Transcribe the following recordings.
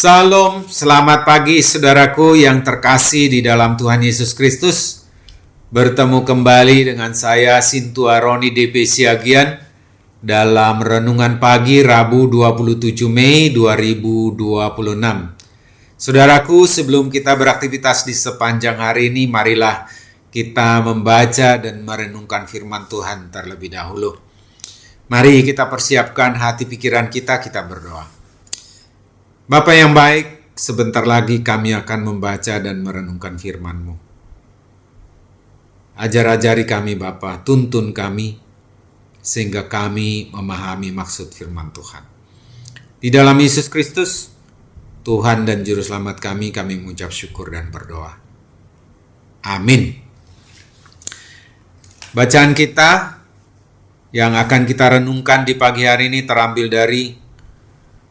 Salam, selamat pagi saudaraku yang terkasih di dalam Tuhan Yesus Kristus. Bertemu kembali dengan saya Sintua Roni DP Siagian dalam Renungan Pagi Rabu 27 Mei 2026. Saudaraku, sebelum kita beraktivitas di sepanjang hari ini, marilah kita membaca dan merenungkan firman Tuhan terlebih dahulu. Mari kita persiapkan hati pikiran kita berdoa. Bapa yang baik, sebentar lagi kami akan membaca dan merenungkan firman-Mu. Ajar-ajari kami Bapa, tuntun kami, sehingga kami memahami maksud firman Tuhan. Di dalam Yesus Kristus, Tuhan dan Juru Selamat kami mengucap syukur dan berdoa. Amin. Bacaan kita yang akan kita renungkan di pagi hari ini terambil dari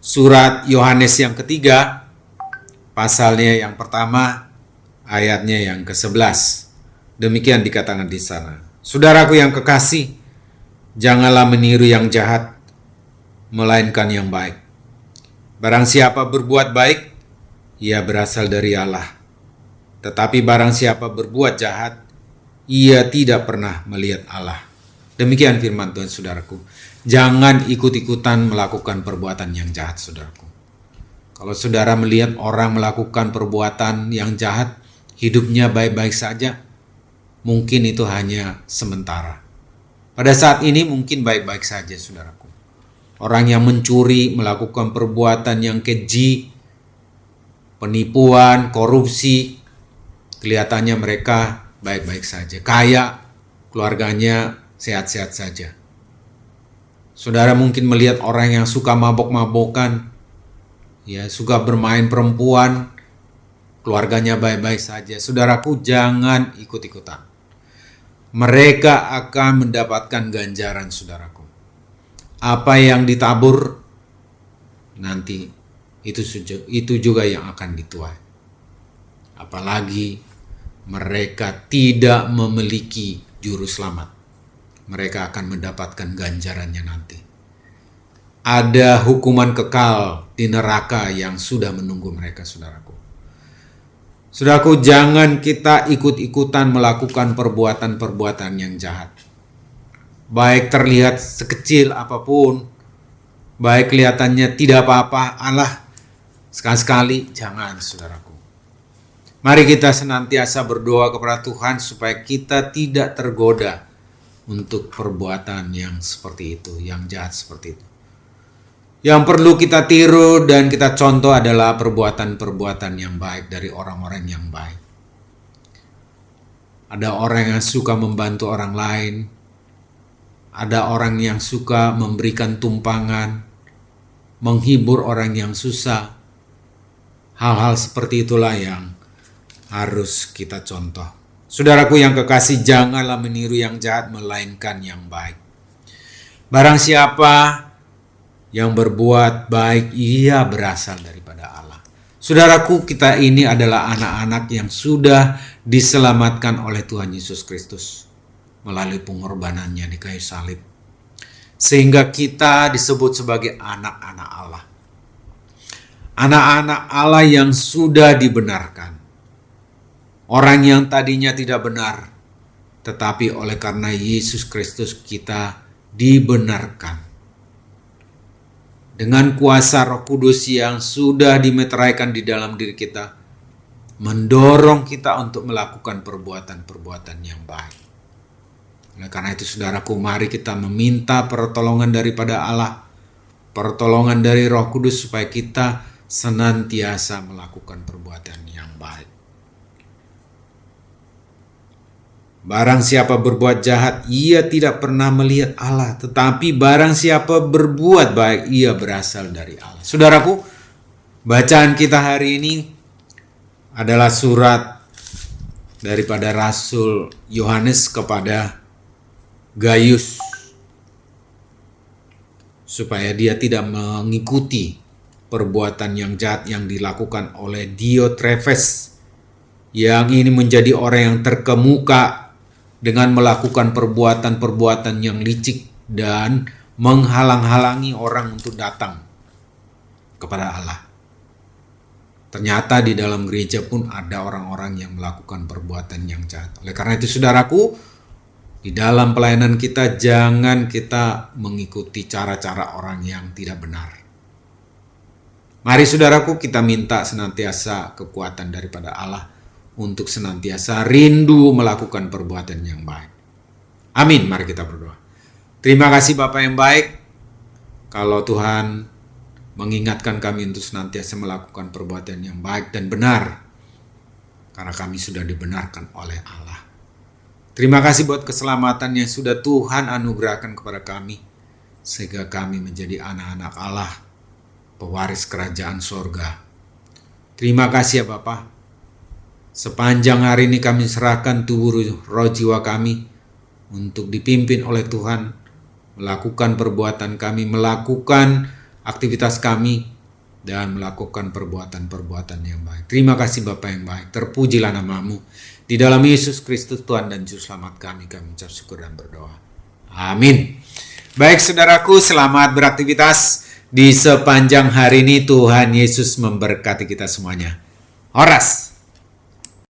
Surat Yohanes yang ketiga, pasalnya yang pertama, ayatnya yang ke-11. Demikian dikatakan di sana. Saudaraku yang kekasih, janganlah meniru yang jahat, melainkan yang baik. Barang siapa berbuat baik, ia berasal dari Allah. Tetapi barang siapa berbuat jahat, ia tidak pernah melihat Allah. Demikian firman Tuhan, saudaraku. Jangan ikut-ikutan melakukan perbuatan yang jahat, saudaraku. Kalau saudara melihat orang melakukan perbuatan yang jahat, hidupnya baik-baik saja, mungkin itu hanya sementara. Pada saat ini mungkin baik-baik saja, saudaraku. Orang yang mencuri, melakukan perbuatan yang keji, penipuan, korupsi, kelihatannya mereka baik-baik saja. Kaya, keluarganya sehat-sehat saja. Saudara mungkin melihat orang yang suka mabok-mabokan, ya, suka bermain perempuan, keluarganya baik-baik saja. Saudaraku, jangan ikut-ikutan. Mereka akan mendapatkan ganjaran, saudaraku. Apa yang ditabur nanti itu juga yang akan dituai. Apalagi mereka tidak memiliki juru selamat. Mereka akan mendapatkan ganjarannya nanti. Ada hukuman kekal di neraka yang sudah menunggu mereka, saudaraku. Saudaraku, jangan kita ikut-ikutan melakukan perbuatan-perbuatan yang jahat. Baik terlihat sekecil apapun, baik kelihatannya tidak apa-apa, Allah, sekali-sekali jangan, saudaraku. Mari kita senantiasa berdoa kepada Tuhan supaya kita tidak tergoda untuk perbuatan yang seperti itu, yang jahat seperti itu. Yang perlu kita tiru dan kita contoh adalah perbuatan-perbuatan yang baik dari orang-orang yang baik. Ada orang yang suka membantu orang lain, ada orang yang suka memberikan tumpangan, menghibur orang yang susah. Hal-hal seperti itulah yang harus kita contoh. Saudaraku yang kekasih, janganlah meniru yang jahat, melainkan yang baik. Barang siapa yang berbuat baik, ia berasal daripada Allah. Saudaraku, kita ini adalah anak-anak yang sudah diselamatkan oleh Tuhan Yesus Kristus melalui pengorbanannya di kayu salib. Sehingga kita disebut sebagai anak-anak Allah. Anak-anak Allah yang sudah dibenarkan. Orang yang tadinya tidak benar, tetapi oleh karena Yesus Kristus kita dibenarkan. Dengan kuasa Roh Kudus yang sudah dimeteraikan di dalam diri kita, mendorong kita untuk melakukan perbuatan-perbuatan yang baik. Oleh karena itu, saudaraku, mari kita meminta pertolongan daripada Allah, pertolongan dari Roh Kudus supaya kita senantiasa melakukan perbuatan yang baik. Barang siapa berbuat jahat, ia tidak pernah melihat Allah. Tetapi barang siapa berbuat baik, ia berasal dari Allah. Saudaraku, bacaan kita hari ini adalah surat daripada Rasul Yohanes kepada Gaius, supaya dia tidak mengikuti perbuatan yang jahat yang dilakukan oleh Diotrefes, yang ini menjadi orang yang terkemuka dengan melakukan perbuatan-perbuatan yang licik dan menghalang-halangi orang untuk datang kepada Allah. Ternyata di dalam gereja pun ada orang-orang yang melakukan perbuatan yang jahat. Oleh karena itu saudaraku, di dalam pelayanan kita jangan kita mengikuti cara-cara orang yang tidak benar. Mari saudaraku, kita minta senantiasa kekuatan daripada Allah untuk senantiasa rindu melakukan perbuatan yang baik. Amin, mari kita berdoa. Terima kasih Bapa yang baik, kalau Tuhan mengingatkan kami untuk senantiasa melakukan perbuatan yang baik dan benar, karena kami sudah dibenarkan oleh Allah. Terima kasih buat keselamatan yang sudah Tuhan anugerahkan kepada kami, sehingga kami menjadi anak-anak Allah, pewaris kerajaan sorga. Terima kasih ya Bapa. Sepanjang hari ini kami serahkan tubuh roh jiwa kami untuk dipimpin oleh Tuhan, melakukan perbuatan kami, melakukan aktivitas kami, dan melakukan perbuatan-perbuatan yang baik. Terima kasih Bapa yang baik, terpujilah nama-Mu. Di dalam Yesus Kristus Tuhan dan Juru Selamat kami ucap syukur dan berdoa. Amin. Baik saudaraku, selamat beraktivitas di sepanjang hari ini. Tuhan Yesus memberkati kita semuanya. Horas.